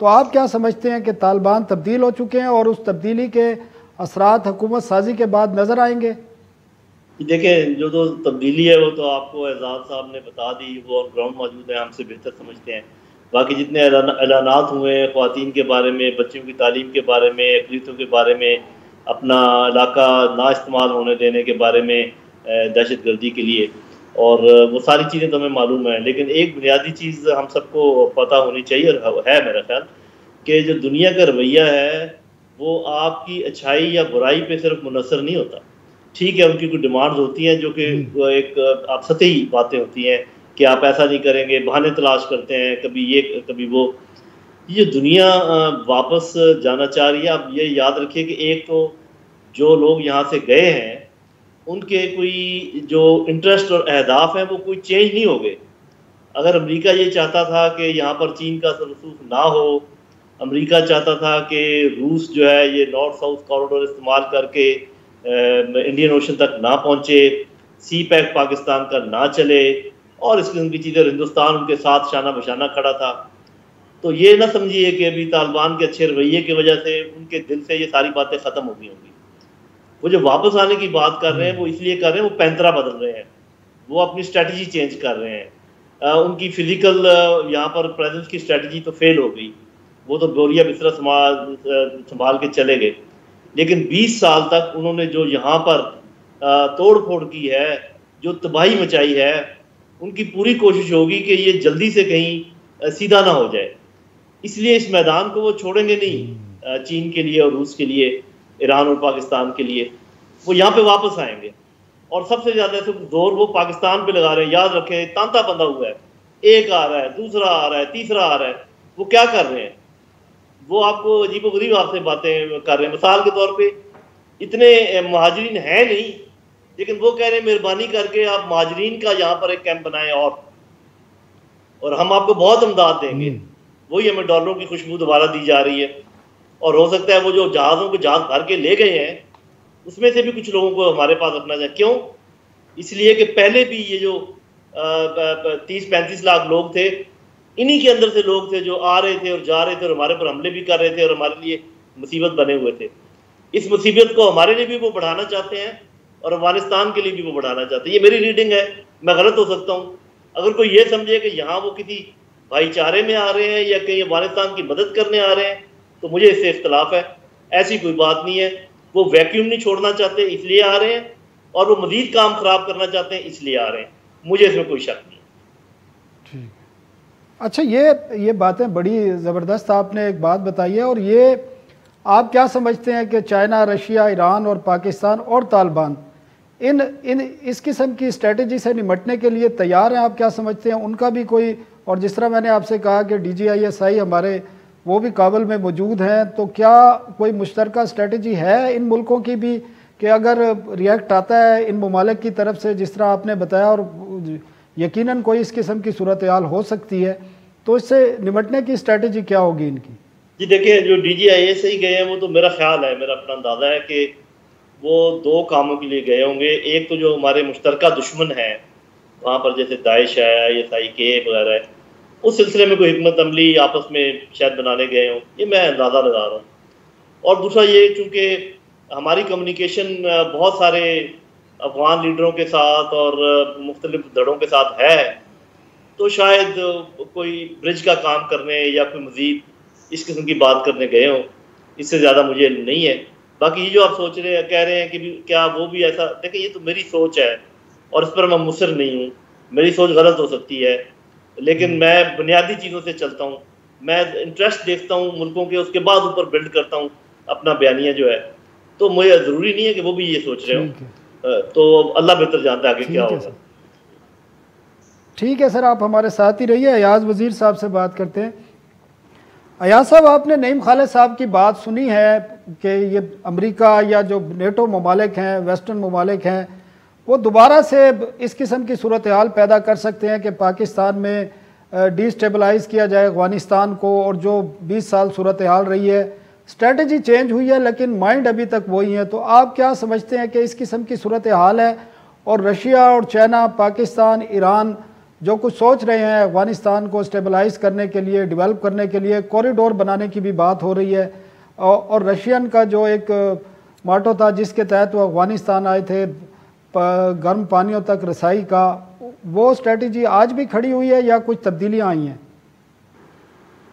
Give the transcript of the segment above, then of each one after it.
تو آپ کیا سمجھتے ہیں کہ طالبان تبدیل ہو چکے ہیں اور اس تبدیلی کے اثرات حکومت سازی کے بعد نظر آئیں گے؟ دیکھیں جو تو تبدیلی ہے وہ تو آپ کو اعزاز صاحب نے بتا دی، وہ آن گراؤنڈ موجود ہیں، ہم سے بہتر سمجھتے ہیں۔ باقی جتنے اعلانات ہوئے ہیں خواتین کے بارے میں، بچوں کی تعلیم کے بارے میں، اقلیتوں کے بارے میں، اپنا علاقہ نہ استعمال ہونے دینے کے بارے میں دہشت گردی کے لیے، اور وہ ساری چیزیں تو ہمیں معلوم ہیں، لیکن ایک بنیادی چیز ہم سب کو پتہ ہونی چاہیے اور ہے میرا خیال کہ جو دنیا کا رویہ ہے وہ آپ کی اچھائی یا برائی پہ صرف منحصر نہیں ہوتا۔ ٹھیک ہے ان کی کوئی ڈیمانڈز ہوتی ہیں جو کہ ایک آپ سطحی باتیں ہوتی ہیں کہ آپ ایسا نہیں کریں گے، بہانے تلاش کرتے ہیں، کبھی یہ کبھی وہ۔ یہ دنیا واپس جانا چاہ رہی ہے۔ آپ یہ یاد رکھیے کہ ایک تو جو لوگ یہاں سے گئے ہیں ان کے کوئی جو انٹرسٹ اور اہداف ہیں وہ کوئی چینج نہیں ہو گئے۔ اگر امریکہ یہ چاہتا تھا کہ یہاں پر چین کا رسوخ نہ ہو، امریکہ چاہتا تھا کہ روس جو ہے یہ نارتھ ساؤتھ کوریڈور استعمال کر کے انڈین اوشن تک نہ پہنچے، سی پیک پاکستان کا نہ چلے اور اس قسم کی چیزیں، ہندوستان ان کے ساتھ شانہ بشانہ کھڑا تھا، تو یہ نہ سمجھیے کہ ابھی طالبان کے اچھے رویے کی وجہ سے ان کے دل سے یہ ساری باتیں ختم ہو گئی ہوں گی۔ وہ جو واپس آنے کی بات کر رہے ہیں وہ اس لیے کر رہے ہیں، وہ پینترا بدل رہے ہیں، وہ اپنی اسٹریٹجی چینج کر رہے ہیں۔ ان کی فزیکل یہاں پر پریزنس کی اسٹریٹجی تو فیل ہو گئی، وہ تو بوریا بستر سنبھال کے چلے گئے، لیکن 20 سال تک انہوں نے جو یہاں پر توڑ پھوڑ کی ہے، جو تباہی مچائی ہے، ان کی پوری کوشش ہوگی کہ یہ جلدی سے کہیں سیدھا نہ ہو جائے۔ اس لیے اس میدان کو وہ چھوڑیں گے نہیں، چین کے لیے اور روس کے لیے، ایران اور پاکستان کے لیے، وہ یہاں پہ واپس آئیں گے۔ اور سب سے زیادہ زور وہ پاکستان پہ لگا رہے ہیں۔ یاد رکھیں تانتا بندھا ہوا ہے، ایک آ رہا ہے، دوسرا آ رہا ہے، تیسرا آ رہا ہے، وہ کیا کر رہے ہیں؟ وہ آپ کو عجیب و غریب آپ سے باتیں کر رہے ہیں۔ مثال کے طور پہ اتنے مہاجرین ہیں نہیں، لیکن وہ کہہ رہے ہیں مہربانی کر کے آپ مہاجرین کا یہاں پر ایک کیمپ بنائیں اور ہم آپ کو بہت امداد دیں گے۔ وہی ہمیں ڈالروں کی خوشبو دوبارہ دی جا رہی ہے، اور ہو سکتا ہے وہ جو جہازوں کو جہاز بھر کے لے گئے ہیں اس میں سے بھی کچھ لوگوں کو ہمارے پاس رکھنا چاہیے۔ کیوں؟ اس لیے کہ پہلے بھی یہ جو 30-35 لاکھ لوگ تھے، انہی کے اندر سے لوگ تھے جو آ رہے تھے اور جا رہے تھے اور ہمارے پر حملے بھی کر رہے تھے اور ہمارے لیے مصیبت بنے ہوئے تھے۔ اس مصیبت کو ہمارے لیے بھی وہ بڑھانا چاہتے ہیں اور افغانستان کے لیے بھی وہ بڑھانا چاہتے ہیں۔ یہ میری ریڈنگ ہے، میں غلط ہو سکتا ہوں۔ اگر کوئی یہ سمجھے کہ یہاں وہ کسی بھائی چارے میں آ رہے ہیں یا کہیں افغانستان کی مدد کرنے آ رہے ہیں تو مجھے اس سے اختلاف ہے۔ ایسی کوئی بات نہیں ہے۔ وہ ویکیوم نہیں چھوڑنا چاہتے اس لیے آ رہے ہیں، اور وہ مزید کام خراب کرنا چاہتے ہیں اس لیے آ رہے ہیں۔ مجھے اس میں کوئی شک نہیں ہے۔ ٹھیک۔ اچھا، یہ باتیں بڑی زبردست آپ نے ایک بات بتائی ہے، اور یہ آپ کیا سمجھتے ہیں کہ چائنا، رشیا، ایران اور پاکستان اور طالبان اس قسم کی اسٹریٹجی سے نمٹنے کے لیے تیار ہیں؟ آپ کیا سمجھتے ہیں ان کا بھی کوئی، اور جس طرح میں نے آپ سے کہا کہ DGISI ہمارے وہ بھی کابل میں موجود ہیں، تو کیا کوئی مشترکہ اسٹریٹجی ہے ان ملکوں کی بھی کہ اگر ریئیکٹ آتا ہے ان ممالک کی طرف سے جس طرح آپ نے بتایا، اور یقیناً کوئی اس قسم کی صورتحال ہو سکتی ہے، تو اس سے نمٹنے کی اسٹریٹجی کیا ہوگی ان کی؟ جی دیکھیں، جو DGISI گئے ہیں وہ تو میرا خیال ہے، میرا اپنا اندازہ ہے کہ وہ 2 کاموں کے لیے گئے ہوں گے۔ ایک تو جو ہمارے مشترکہ دشمن ہیں وہاں پر، جیسے داعش ہے، ISIK وغیرہ ہے، اس سلسلے میں کوئی حکمت عملی آپس میں شاید بنانے گئے ہوں، یہ میں اندازہ لگا رہا ہوں۔ اور دوسرا یہ چونکہ ہماری کمیونیکیشن بہت سارے افغان لیڈروں کے ساتھ اور مختلف دھڑوں کے ساتھ ہے، تو شاید کوئی برج کا کام کرنے یا کوئی مزید اس قسم کی بات کرنے گئے ہوں، اس سے زیادہ مجھے نہیں ہے۔ باقی یہ جو آپ سوچ رہے ہیں، کہہ رہے ہیں کہ کیا وہ بھی ایسا، دیکھیں یہ تو میری سوچ ہے اور اس پر میں مصر نہیں ہوں، میری سوچ غلط ہو سکتی ہے، لیکن میں بنیادی چیزوں سے چلتا ہوں، میں انٹرسٹ دیکھتا ہوں ملکوں کے، اس کے بعد اوپر بلڈ کرتا ہوں اپنا بیانیہ جو ہے۔ تو مجھے ضروری نہیں ہے کہ وہ بھی یہ سوچ رہے ہوں، تو اللہ بہتر جانتا ہے آگے کیا ہوگا۔ ٹھیک ہے سر، آپ ہمارے ساتھ ہی رہیے۔ ایاز وزیر صاحب سے بات کرتے ہیں۔ ایاز صاحب، آپ نے نعیم خالد صاحب کی بات سنی ہے کہ یہ امریکہ یا جو نیٹو ممالک ہیں، ویسٹرن ممالک ہیں، وہ دوبارہ سے اس قسم کی صورتحال پیدا کر سکتے ہیں کہ پاکستان میں ڈی اسٹیبلائز کیا جائے افغانستان کو، اور جو 20 سال صورتحال رہی ہے، اسٹریٹجی چینج ہوئی ہے لیکن مائنڈ ابھی تک وہی ہے۔ تو آپ کیا سمجھتے ہیں کہ اس قسم کی صورتحال ہے، اور رشیا اور چائنا، پاکستان، ایران جو کچھ سوچ رہے ہیں افغانستان کو اسٹیبلائز کرنے کے لیے، ڈیولپ کرنے کے لیے، کوریڈور بنانے کی بھی بات ہو رہی ہے، اور رشین کا جو ایک ماٹو تھا جس کے تحت وہ افغانستان آئے تھے گرم پانیوں تک رسائی کا، وہ اسٹریٹجی آج بھی کھڑی ہوئی ہے یا کچھ تبدیلیاں آئی ہیں؟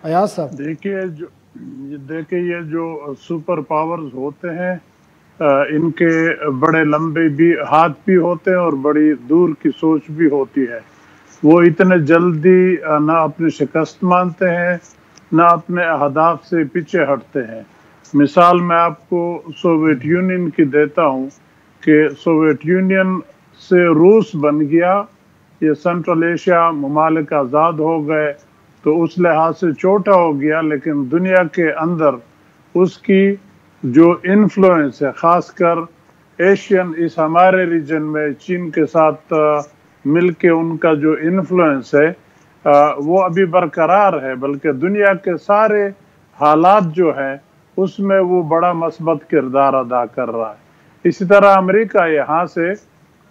ایاز صاحب دیکھیے یہ جو سپر پاورز ہوتے ہیں ان کے بڑے لمبے بھی ہاتھ بھی ہوتے ہیں اور بڑی دور کی سوچ بھی ہوتی ہے. وہ اتنے جلدی نہ اپنی شکست مانتے ہیں نہ اپنے اہداف سے پیچھے ہٹتے ہیں. مثال میں آپ کو سوویت یونین کی دیتا ہوں کہ سوویت یونین سے روس بن گیا، یہ سنٹرل ایشیا ممالک آزاد ہو گئے تو اس لحاظ سے چھوٹا ہو گیا، لیکن دنیا کے اندر اس کی جو انفلوئنس ہے، خاص کر ایشین اس ہمارے ریجن میں چین کے ساتھ مل کے ان کا جو انفلوئنس ہے وہ ابھی برقرار ہے، بلکہ دنیا کے سارے حالات جو ہیں اس میں وہ بڑا مثبت کردار ادا کر رہا ہے. اسی طرح امریکہ یہاں سے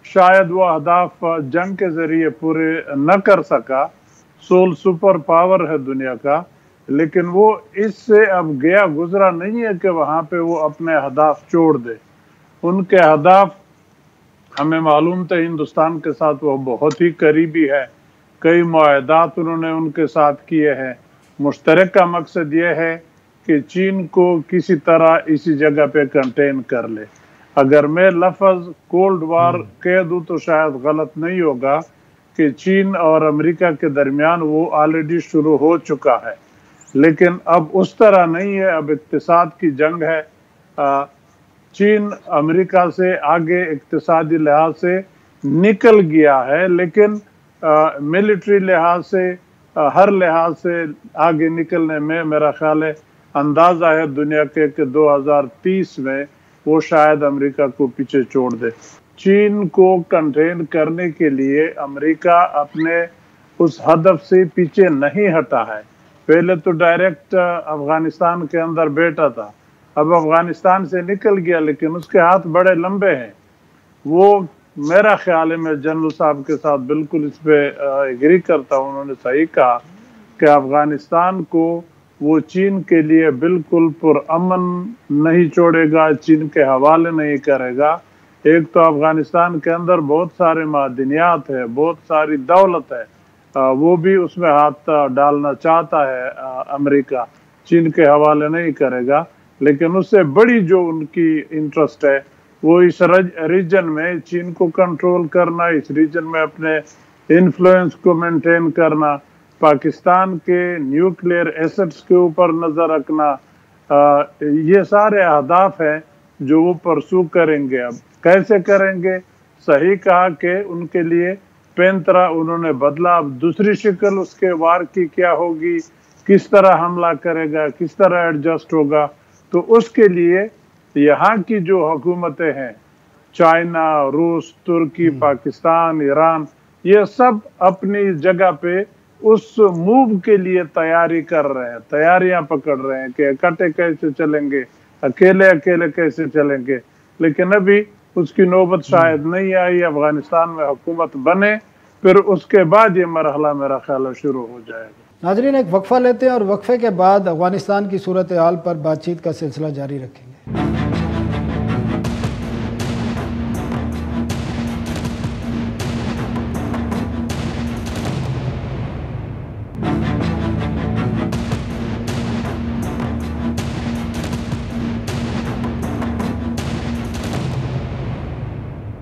شاید وہ اہداف جنگ کے ذریعے پورے نہ کر سکا، سول سپر پاور ہے دنیا کا، لیکن وہ اس سے اب گیا گزرا نہیں ہے کہ وہاں پہ وہ اپنے اہداف چھوڑ دے. ان کے اہداف ہمیں معلوم تھا ہندوستان کے ساتھ وہ بہت ہی قریبی ہے، کئی معاہدات انہوں نے ان کے ساتھ کیے ہیں. مشترکہ مقصد یہ ہے کہ چین کو کسی طرح اسی جگہ پہ کنٹین کر لے. اگر میں لفظ کولڈ وار کہہ دوں تو شاید غلط نہیں ہوگا کہ چین اور امریکہ کے درمیان وہ آلریڈی شروع ہو چکا ہے، لیکن اب اس طرح نہیں ہے. اب اقتصاد کی جنگ ہے. چین امریکہ سے آگے اقتصادی لحاظ سے نکل گیا ہے، لیکن ملٹری لحاظ سے ہر لحاظ سے آگے نکلنے میں میرا خیال ہے اندازہ ہے دنیا کے کہ 2030 میں وہ شاید امریکہ کو پیچھے چھوڑ دے. چین کو کنٹین کرنے کے لیے امریکہ اپنے اس ہدف سے پیچھے نہیں ہٹا ہے. پہلے تو ڈائریکٹ افغانستان کے اندر بیٹھا تھا، اب افغانستان سے نکل گیا، لیکن اس کے ہاتھ بڑے لمبے ہیں. وہ میرا خیال ہے، میں جنرل صاحب کے ساتھ بالکل اس پہ ایگری کرتا ہوں، انہوں نے صحیح کہا کہ افغانستان کو وہ چین کے لیے بالکل پرامن نہیں چھوڑے گا، چین کے حوالے نہیں کرے گا. ایک تو افغانستان کے اندر بہت سارے معدنیات ہیں، بہت ساری دولت ہے، وہ بھی اس میں ہاتھ ڈالنا چاہتا ہے امریکہ، چین کے حوالے نہیں کرے گا. لیکن اس سے بڑی جو ان کی انٹرسٹ ہے وہ اس ریجن میں چین کو کنٹرول کرنا، اس ریجن میں اپنے انفلوئنس کو مینٹین کرنا، پاکستان کے نیوکلیئر ایسٹس کے اوپر نظر رکھنا. یہ سارے اہداف ہیں جو وہ پرسو کریں گے. اب کیسے کریں گے؟ صحیح کہا کہ ان کے لیے پینترا انہوں نے بدلا. اب دوسری شکل اس کے وار کی کیا ہوگی، کس طرح حملہ کرے گا، کس طرح ایڈجسٹ ہوگا. تو اس کے لیے یہاں کی جو حکومتیں ہیں، چائنا، روس، ترکی، پاکستان، ایران، یہ سب اپنی جگہ پہ اس موو کے لیے تیاری کر رہے ہیں، تیاریاں پکڑ رہے ہیں کہ اکٹھے کیسے چلیں گے، اکیلے کیسے چلیں گے. لیکن ابھی اس کی نوبت شاید نہیں آئی. افغانستان میں حکومت بنے پھر اس کے بعد یہ مرحلہ میرا خیال شروع ہو جائے گا. ناظرین ایک وقفہ لیتے ہیں اور وقفے کے بعد افغانستان کی صورتحال پر بات چیت کا سلسلہ جاری رکھیں گے.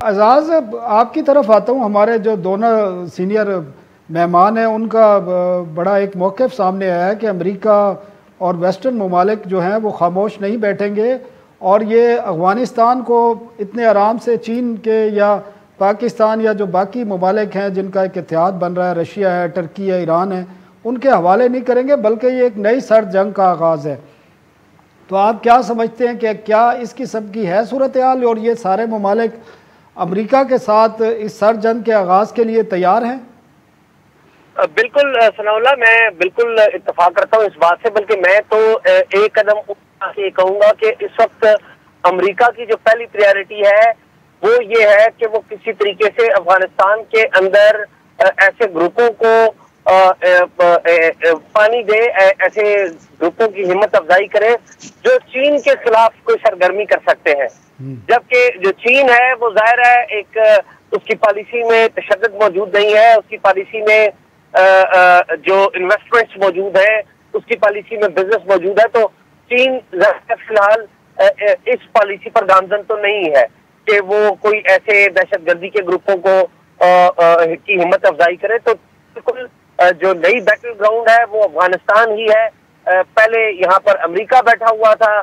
اعزاز آپ کی طرف آتا ہوں. ہمارے جو دونوں سینئر مہمان ہیں ان کا بڑا ایک موقف سامنے آیا ہے کہ امریکہ اور ویسٹرن ممالک جو ہیں وہ خاموش نہیں بیٹھیں گے اور یہ افغانستان کو اتنے آرام سے چین کے یا پاکستان یا جو باقی ممالک ہیں جن کا ایک اتحاد بن رہا ہے، رشیا ہے، ترکی ہے، ایران ہے، ان کے حوالے نہیں کریں گے، بلکہ یہ ایک نئی سرد جنگ کا آغاز ہے. تو آپ کیا سمجھتے ہیں کہ کیا اس قسم کی ہے صورتحال اور یہ سارے ممالک امریکہ کے ساتھ اس سرد جنگ کے آغاز کے لیے تیار ہیں؟ بالکل ثناء اللہ، میں بالکل اتفاق کرتا ہوں اس بات سے. بلکہ میں تو ایک قدم یہ کہوں گا کہ اس وقت امریکہ کی جو پہلی پریارٹی ہے وہ یہ ہے کہ وہ کسی طریقے سے افغانستان کے اندر ایسے گروپوں کو پانی دے، ایسے گروپوں کی ہمت افزائی کرے جو چین کے خلاف کوئی سرگرمی کر سکتے ہیں. جبکہ جو چین ہے وہ ظاہر ہے ایک اس کی پالیسی میں تشدد موجود نہیں ہے، اس کی پالیسی میں جو انویسٹمنٹس موجود ہیں، اس کی پالیسی میں بزنس موجود ہے. تو چین فی الحال اس پالیسی پر گامزن تو نہیں ہے کہ وہ کوئی ایسے دہشت گردی کے گروپوں کو کی ہمت افزائی کرے. تو بالکل جو نئی بیٹل گراؤنڈ ہے وہ افغانستان ہی ہے. پہلے یہاں پر امریکہ بیٹھا ہوا تھا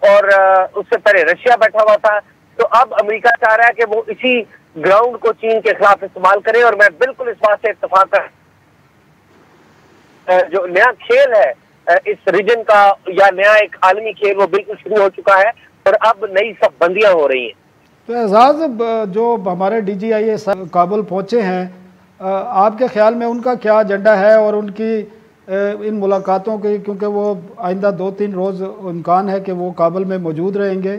اور اس سے پہلے رشیا بیٹھا ہوا تھا. تو اب امریکہ چاہ رہا ہے کہ وہ اسی گراؤنڈ کو چین کے خلاف استعمال کرے. اور میں بالکل اس بات سے اتفاق کروں، جو نیا کھیل ہے اس ریجن کا یا نیا ایک عالمی کھیل وہ بالکل شروع ہو چکا ہے اور اب نئی سب بندیاں ہو رہی ہیں. تو اعزاز، جو ہمارے ڈی جی آئی اے کابل پہنچے ہیں، آپ کے خیال میں ان کا کیا ایجنڈا ہے اور ان کی ان ملاقاتوں کی، کیونکہ وہ آئندہ 2-3 روز امکان ہے کہ وہ کابل میں موجود رہیں گے،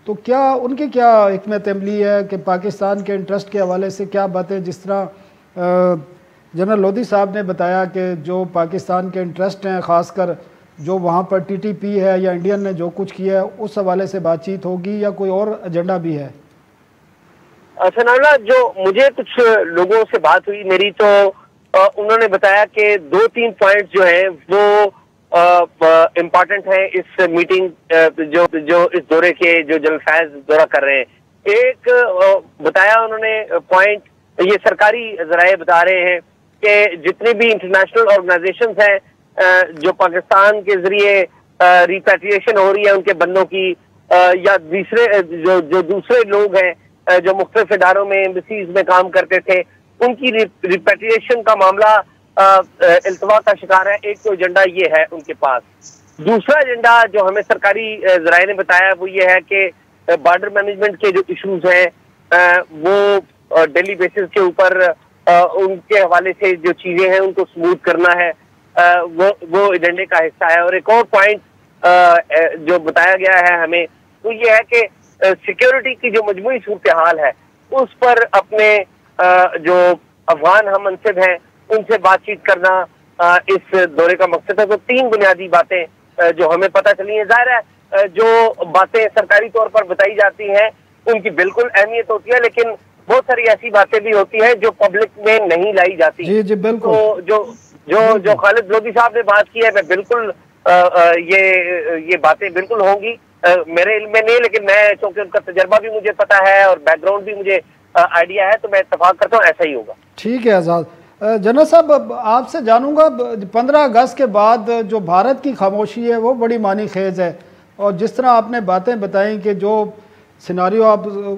تو کیا ان کی کیا حکمت عملی ہے کہ پاکستان کے انٹرسٹ کے حوالے سے کیا باتیں، جس طرح جنرل لودھی صاحب نے بتایا کہ جو پاکستان کے انٹرسٹ ہیں، خاص کر جو وہاں پر ٹی ٹی پی ہے یا انڈین نے جو کچھ کیا ہے اس حوالے سے بات چیت ہوگی یا کوئی اور ایجنڈا بھی ہے؟ ثناء اللہ، جو مجھے کچھ لوگوں سے بات ہوئی میری، تو انہوں نے بتایا کہ 2-3 پوائنٹ جو ہیں وہ امپارٹنٹ ہیں اس میٹنگ جو اس دورے کے جو جنرل فیض دورہ کر رہے ہیں. ایک بتایا انہوں نے پوائنٹ، یہ سرکاری ذرائع بتا رہے ہیں کہ جتنی بھی انٹرنیشنل آرگنائزیشنز ہیں جو پاکستان کے ذریعے ریپیٹریشن ہو رہی ہے ان کے بندوں کی، یا جو دوسرے لوگ ہیں جو مختلف اداروں میں ایمبیسیز میں کام کرتے تھے، ان کی ریپیٹریشن کا معاملہ التوا کا شکار ہے. ایک تو ایجنڈا یہ ہے ان کے پاس. دوسرا ایجنڈا جو ہمیں سرکاری ذرائع نے بتایا وہ یہ ہے کہ بارڈر مینجمنٹ کے جو ایشوز ہیں وہ ڈیلی بیسس کے اوپر ان کے حوالے سے جو چیزیں ہیں ان کو سموتھ کرنا ہے، وہ ایجنڈے کا حصہ ہے. اور ایک اور پوائنٹ جو بتایا گیا ہے ہمیں وہ یہ ہے کہ سیکیورٹی کی جو مجموعی صورتحال ہے اس پر اپنے جو افغان ہم منصب ہیں ان سے بات چیت کرنا اس دورے کا مقصد ہے. تو 3 بنیادی باتیں جو ہمیں پتہ چلی ہیں. ظاہر ہے جو باتیں سرکاری طور پر بتائی جاتی ہیں ان کی بالکل اہمیت ہوتی ہے، لیکن بہت ساری ایسی باتیں بھی ہوتی ہیں جو پبلک میں نہیں لائی جاتی. جی بالکل. تو جو خالد لودھی صاحب نے بات کی ہے، میں بالکل یہ باتیں بالکل ہوں گی. میرے علم میں نہیں، لیکن میں چونکہ ان کا تجربہ بھی مجھے پتا ہے اور بیک گراؤنڈ بھی مجھے آئیڈیا ہے، تو میں اتفاق کرتا ہوں ایسا ہی ہوگا. ٹھیک ہے اعزاز. جنرل صاحب، آپ سے جانوں گا 15 اگست کے بعد جو بھارت کی خاموشی ہے وہ بڑی معنی خیز ہے، اور جس طرح آپ نے باتیں بتائیں کہ جو سیناریو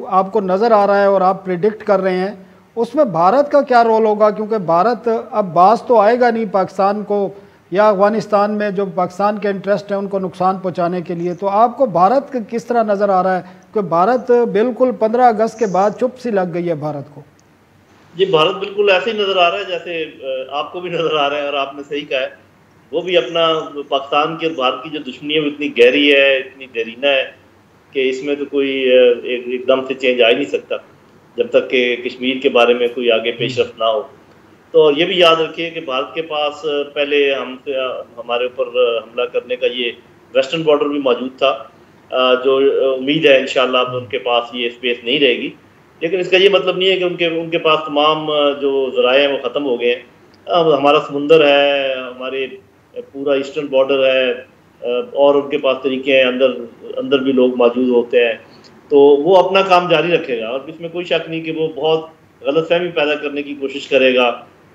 آپ کو نظر آ رہا ہے اور آپ پریڈکٹ کر رہے ہیں، اس میں بھارت کا کیا رول ہوگا؟ کیونکہ بھارت اب باز تو آئے گا نہیں پاکستان کو یا افغانستان میں جو پاکستان کے انٹرسٹ ہیں ان کو نقصان پہنچانے کے لیے. تو آپ کو بھارت کس طرح نظر آ رہا ہے کہ بھارت بالکل 15 اگست کے بعد چپ سی لگ گئی ہے بھارت کو؟ جی، بھارت بالکل ایسے ہی نظر آ رہا ہے جیسے آپ کو بھی نظر آ رہا ہے، اور آپ نے صحیح کہا ہے. وہ بھی اپنا پاکستان کی اور بھارت کی جو دشمنی ہے وہ اتنی گہری ہے، اتنی دیرینہ ہے کہ اس میں تو کوئی ایک دم سے چینج آ ہی نہیں سکتا جب تک کہ کشمیر کے بارے میں کوئی آگے پیش رفت نہ ہو. تو یہ بھی یاد رکھیے کہ بھارت کے پاس پہلے ہمارے اوپر حملہ کرنے کا یہ ویسٹرن بارڈر بھی موجود تھا، جو امید ہے انشاءاللہ اب ان کے پاس یہ اسپیس نہیں رہے گی. لیکن اس کا یہ مطلب نہیں ہے کہ ان کے پاس تمام جو ذرائع ہیں وہ ختم ہو گئے ہیں. ہمارا سمندر ہے، ہمارے پورا ایسٹرن بارڈر ہے، اور ان کے پاس طریقے ہیں، اندر بھی لوگ موجود ہوتے ہیں. تو وہ اپنا کام جاری رکھے گا، اور اس میں کوئی شک نہیں کہ وہ بہت غلط فہمی پیدا کرنے کی کوشش کرے گا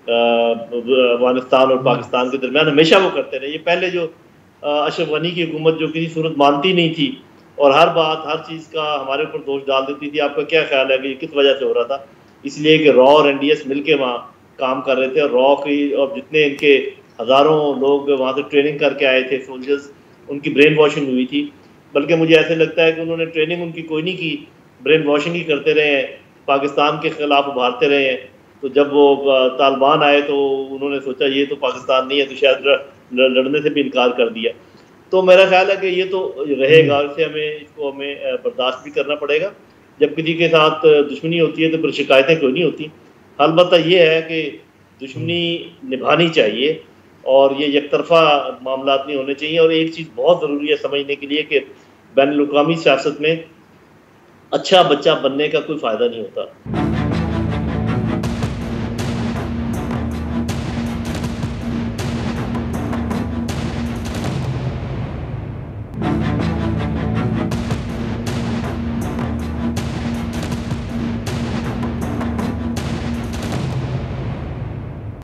افغانستان اور پاکستان کے درمیان. ہمیشہ وہ کرتے رہے. یہ پہلے جو اشرف غنی کی حکومت جو کسی صورت مانتی نہیں تھی اور ہر بات ہر چیز کا ہمارے اوپر دوش ڈال دیتی تھی، آپ کا کیا خیال ہے کہ یہ کس وجہ سے ہو رہا تھا؟ اس لیے کہ را اور این ڈی ایس مل کے وہاں کام کر رہے تھے، اور را کی اور جتنے ان کے ہزاروں لوگ وہاں سے ٹریننگ کر کے آئے تھے سولجرز، ان کی برین واشنگ ہوئی تھی. بلکہ مجھے ایسے لگتا ہے کہ انہوں نے ٹریننگ ان کی کوئی نہیں کی، برین واشنگ ہی کرتے رہے ہیں، پاکستان کے خلاف ابھارتے رہے ہیں. تو جب وہ طالبان آئے تو انہوں نے سوچا یہ تو پاکستان نہیں ہے، تو شاید لڑنے سے بھی انکار کر دیا. تو میرا خیال ہے کہ یہ تو رہے گا، اس کو ہمیں برداشت بھی کرنا پڑے گا. جب کسی کے ساتھ دشمنی ہوتی ہے تو پھر شکایتیں کوئی نہیں ہوتی. البتہ یہ ہے کہ دشمنی نبھانی چاہیے اور یہ یک طرفہ معاملات نہیں ہونے چاہیے. اور ایک چیز بہت ضروری ہے سمجھنے کے لیے کہ بین الاقوامی سیاست میں اچھا بچہ بننے کا کوئی فائدہ نہیں ہوتا.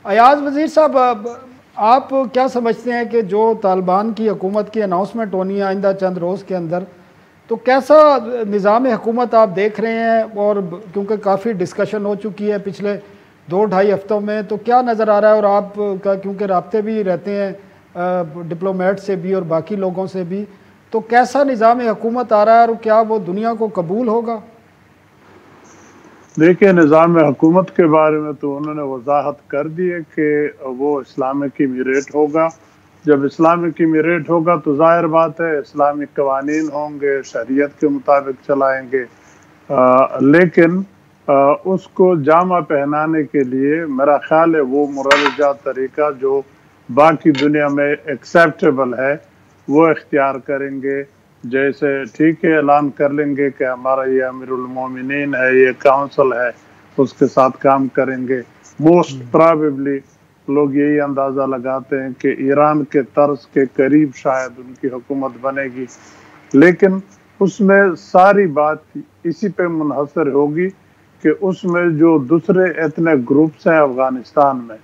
ایاز وزیر صاحب، آپ کیا سمجھتے ہیں کہ جو طالبان کی حکومت کی اناؤنسمنٹ ہونی ہے آئندہ چند روز کے اندر، تو کیسا نظام حکومت آپ دیکھ رہے ہیں؟ اور کیونکہ کافی ڈسکشن ہو چکی ہے پچھلے 2-2.5 ہفتوں میں، تو کیا نظر آ رہا ہے؟ اور آپ کا کیونکہ رابطے بھی رہتے ہیں ڈپلومیٹ سے بھی اور باقی لوگوں سے بھی، تو کیسا نظام حکومت آ رہا ہے اور کیا وہ دنیا کو قبول ہوگا؟ دیکھیں، نظام حکومت کے بارے میں تو انہوں نے وضاحت کر دی ہے کہ وہ اسلامک امیریٹ ہوگا. جب اسلامک امیریٹ ہوگا تو ظاہر بات ہے اسلامی قوانین ہوں گے، شریعت کے مطابق چلائیں گے، لیکن اس کو جامہ پہنانے کے لیے میرا خیال ہے وہ مروجہ طریقہ جو باقی دنیا میں ایکسیپٹیبل ہے وہ اختیار کریں گے. جیسے ٹھیک ہے اعلان کر لیں گے کہ ہمارا یہ امیر المومنین ہے، یہ کاؤنسل ہے، اس کے ساتھ کام کریں گے. موسٹ پرابیبلی لوگ یہی اندازہ لگاتے ہیں کہ ایران کے طرز کے قریب شاید ان کی حکومت بنے گی، لیکن اس میں ساری بات اسی پہ منحصر ہوگی کہ اس میں جو دوسرے ایتھنک گروپس ہیں افغانستان میں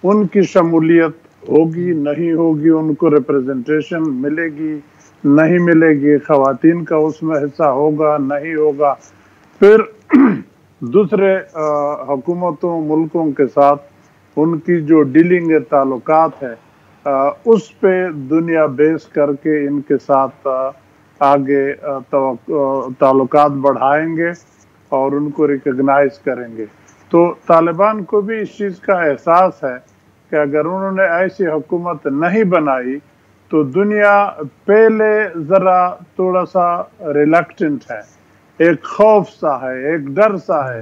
ان کی شمولیت ہوگی نہیں ہوگی، ان کو ریپریزنٹیشن ملے گی نہیں ملے گی، خواتین کا اس میں حصہ ہوگا نہیں ہوگا. پھر دوسرے حکومتوں ملکوں کے ساتھ ان کی جو ڈیلنگ تعلقات ہے اس پہ دنیا بیس کر کے ان کے ساتھ آگے تعلقات بڑھائیں گے اور ان کو ریکگنائز کریں گے. تو طالبان کو بھی اس چیز کا احساس ہے کہ اگر انہوں نے ایسی حکومت نہیں بنائی تو دنیا پہلے ذرا تھوڑا سا ریلیکٹنٹ ہے، ایک خوف سا ہے، ایک ڈر سا ہے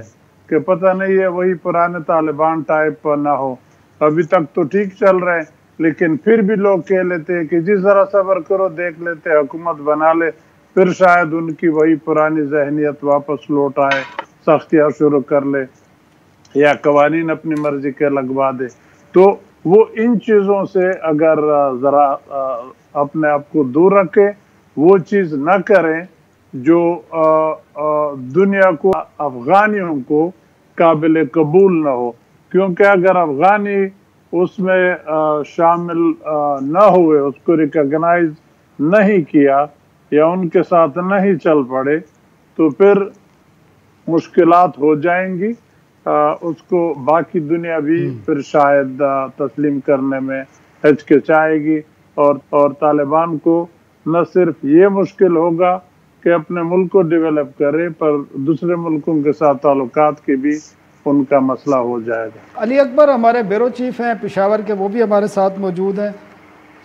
کہ پتہ نہیں ہے وہی پرانے طالبان ٹائپ نہ ہو. ابھی تک تو ٹھیک چل رہے ہیں لیکن پھر بھی لوگ کہہ لیتے ہیں کہ جس ذرا صبر کرو دیکھ لیتے حکومت بنا لے، پھر شاید ان کی وہی پرانی ذہنیت واپس لوٹ آئے، سختیاں شروع کر لے یا قوانین اپنی مرضی کے لگوا دے. تو وہ ان چیزوں سے اگر ذرا اپنے آپ کو دور رکھے، وہ چیز نہ کریں جو دنیا کو افغانیوں کو قابل قبول نہ ہو. کیونکہ اگر افغانی اس میں شامل نہ ہوئے، اس کو ریکگنائز نہیں کیا یا ان کے ساتھ نہیں چل پڑے تو پھر مشکلات ہو جائیں گی. اس کو باقی دنیا بھی پھر شاید تسلیم کرنے میں ہچکچائے گی اور طالبان کو نہ صرف یہ مشکل ہوگا کہ اپنے ملک کو ڈیولپ کرے پر دوسرے ملکوں کے ساتھ تعلقات کی بھی ان کا مسئلہ ہو جائے گا. علی اکبر ہمارے بیورو چیف ہیں پشاور کے، وہ بھی ہمارے ساتھ موجود ہیں.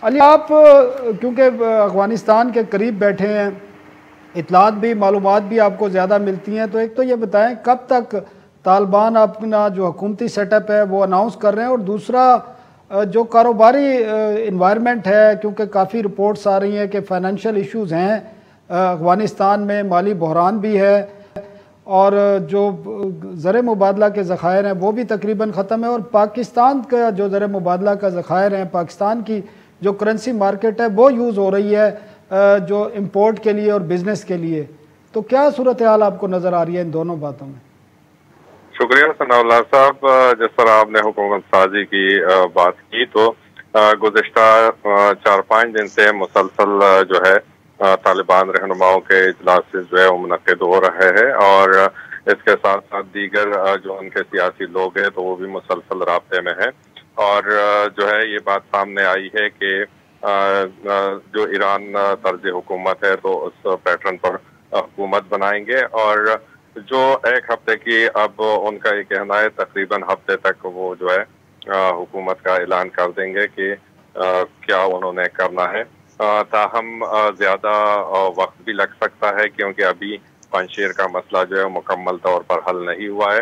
علی، آپ کیونکہ افغانستان کے قریب بیٹھے ہیں، اطلاعات بھی معلومات بھی آپ کو زیادہ ملتی ہیں، تو ایک تو یہ بتائیں کب تک طالبان اپنا جو حکومتی سیٹ اپ ہے وہ اناؤنس کر رہے ہیں، اور دوسرا جو کاروباری انوائرمنٹ ہے، کیونکہ کافی رپورٹس آ رہی ہیں کہ فائنینشیل ایشوز ہیں افغانستان میں، مالی بحران بھی ہے، اور جو زر مبادلہ کے ذخائر ہیں وہ بھی تقریباً ختم ہے، اور پاکستان کا جو زر مبادلہ کا ذخائر ہیں، پاکستان کی جو کرنسی مارکیٹ ہے وہ یوز ہو رہی ہے جو امپورٹ کے لیے اور بزنس کے لیے. تو کیا صورتحال آپ کو نظر آ رہی ہے ان دونوں باتوں میں؟ شکریہ ثناء اللہ صاحب. جس طرح آپ نے حکومت سازی کی بات کی تو گزشتہ 4-5 دن سے مسلسل جو ہے طالبان رہنماؤں کے اجلاس جو ہے منعقد ہو رہے ہیں، اور اس کے ساتھ ساتھ دیگر جو ان کے سیاسی لوگ ہیں تو وہ بھی مسلسل رابطے میں ہیں. اور جو ہے یہ بات سامنے آئی ہے کہ جو ایران طرز حکومت ہے تو اس پیٹرن پر حکومت بنائیں گے، اور جو 1 ہفتے کی اب ان کا یہ کہنا ہے تقریباً ہفتے تک وہ جو ہے حکومت کا اعلان کر دیں گے کہ کیا انہوں نے کرنا ہے. تاہم زیادہ وقت بھی لگ سکتا ہے کیونکہ ابھی پنجشیر کا مسئلہ جو ہے مکمل طور پر حل نہیں ہوا ہے،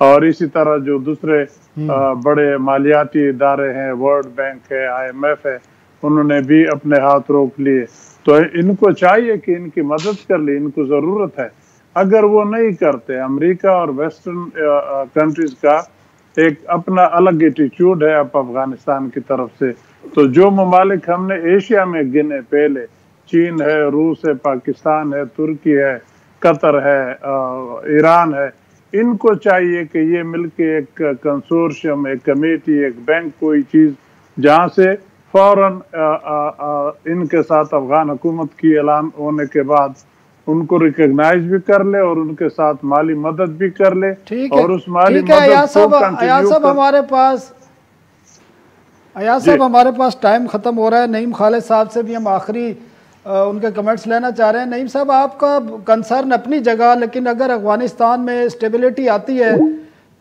اور اسی طرح جو دوسرے بڑے مالیاتی ادارے ہیں، ورلڈ بینک ہے، IMF ہے، انہوں نے بھی اپنے ہاتھ روک لیے. تو ان کو چاہیے کہ ان کی مدد کر لی، ان کو ضرورت ہے. اگر وہ نہیں کرتے، امریکہ اور ویسٹرن کنٹریز کا ایک اپنا الگ ایٹیچیوڈ ہے اب افغانستان کی طرف سے. تو جو ممالک ہم نے ایشیا میں گنے پہلے، چین ہے، روس ہے، پاکستان ہے، ترکی ہے، قطر ہے، ایران ہے، ان کو چاہیے کہ یہ مل کے ایک کنسورشیم، ایک کمیٹی، ایک بینک، کوئی چیز جہاں سے فوراً ان کے ساتھ افغان حکومت کی اعلان ہونے کے بعد ان کو ریکگنائز بھی کر لے اور ان کے ساتھ مالی مدد بھی کر لے. اور اس مالی مدد کو ایاز صاحب ہمارے پاس ٹائم ختم ہو رہا ہے. نعیم خالد صاحب سے بھی ہم آخری ان کے کمنٹس لینا چاہ رہے ہیں. نعیم صاحب، آپ کا کنسرن اپنی جگہ، لیکن اگر افغانستان میں اسٹیبلٹی آتی ہے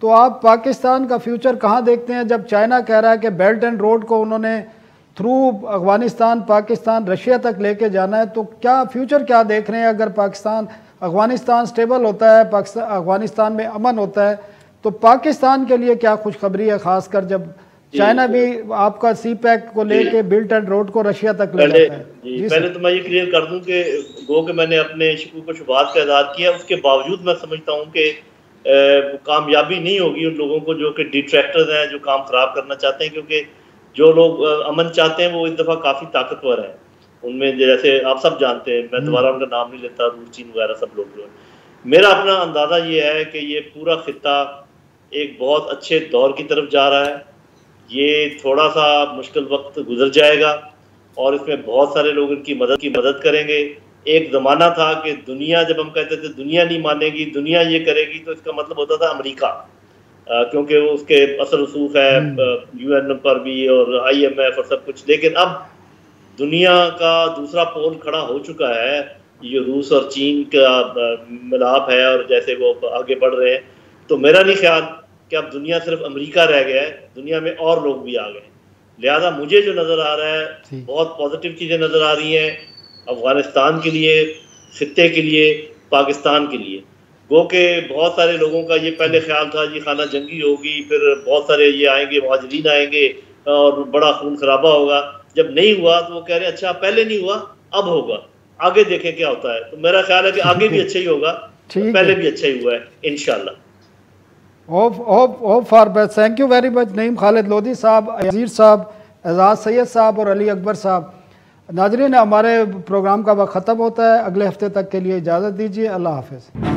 تو آپ پاکستان کا فیوچر کہاں دیکھتے ہیں؟ جب چائنا کہہ رہا ہے کہ بیلٹ اینڈ روڈ کو انہوں نے تھرو افغانستان، پاکستان، رشیا تک لے کے جانا ہے، تو کیا فیوچر کیا دیکھ رہے ہیں؟ اگر افغانستان سٹیبل ہوتا ہے، افغانستان میں امن ہوتا ہے، تو پاکستان کے لیے کیا خوشخبری ہے، خاص کر جب چائنا بھی آپ کا سی پیک کو لے کے بیلٹ اینڈ روڈ کو رشیا تک لے جاتا ہے؟ پہلے تو میں یہ کلیئر کر دوں کہ گو کہ میں نے اپنے شکوک و شبہات کا اظہار کیا، اس کے باوجود میں سمجھتا ہوں کہ کامیابی نہیں ہوگی ان لوگوں کو جو کہ ڈیٹریکٹرز ہیں، جو کام خراب کرنا چاہتے ہیں. کیونکہ جو لوگ امن چاہتے ہیں وہ اس دفعہ کافی طاقتور ہیں. ان میں جیسے آپ سب جانتے ہیں، میں دوبارہ ان کا نام نہیں لیتا، روس، چین وغیرہ سب لوگ جو ہیں. میرا اپنا اندازہ یہ ہے کہ یہ پورا خطہ ایک بہت اچھے دور کی طرف جا رہا ہے. یہ تھوڑا سا مشکل وقت گزر جائے گا اور اس میں بہت سارے لوگ ان کی مدد کریں گے. ایک زمانہ تھا کہ دنیا، جب ہم کہتے تھے دنیا نہیں مانے گی، دنیا یہ کرے گی، تو اس کا مطلب ہوتا تھا امریکہ، کیونکہ وہ اس کے اثر رسوخ ہے UN پر بھی اور IMF اور سب کچھ. لیکن اب دنیا کا دوسرا پول کھڑا ہو چکا ہے، یہ روس اور چین کا ملاپ ہے، اور جیسے وہ آگے بڑھ رہے ہیں. تو میرا نہیں خیال کہ اب دنیا صرف امریکہ رہ گیا ہے، دنیا میں اور لوگ بھی آ گئے. لہذا مجھے جو نظر آ رہا ہے بہت پازیٹیو چیزیں نظر آ رہی ہیں افغانستان کے لیے، خطے کے لیے، پاکستان کے لیے. گو کہ بہت سارے لوگوں کا یہ پہلے خیال تھا جی خانہ جنگی ہوگی، پھر بہت سارے یہ آئیں گے، مہاجرین آئیں گے اور بڑا خون خرابہ ہوگا. جب نہیں ہوا تو وہ کہہ رہے ہیں اچھا پہلے نہیں ہوا اب ہوگا، آگے دیکھیں کیا ہوتا ہے. تو میرا خیال ہے کہ آگے بھی اچھا ہی ہوگا، پہلے بھی اچھا ہی ہوا ہے انشاءاللہ. Hope for best. Thank you very much Naeem Khalid Lodhi صاحب، عزیر صاحب، اعزاز سید صاحب اور علی اکبر صاحب. ناظرین، ہمارے پروگرام کا وقت ختم ہوتا ہے. اگلے ہفتے تک کے لیے اجازت دیجیے. اللہ حافظ.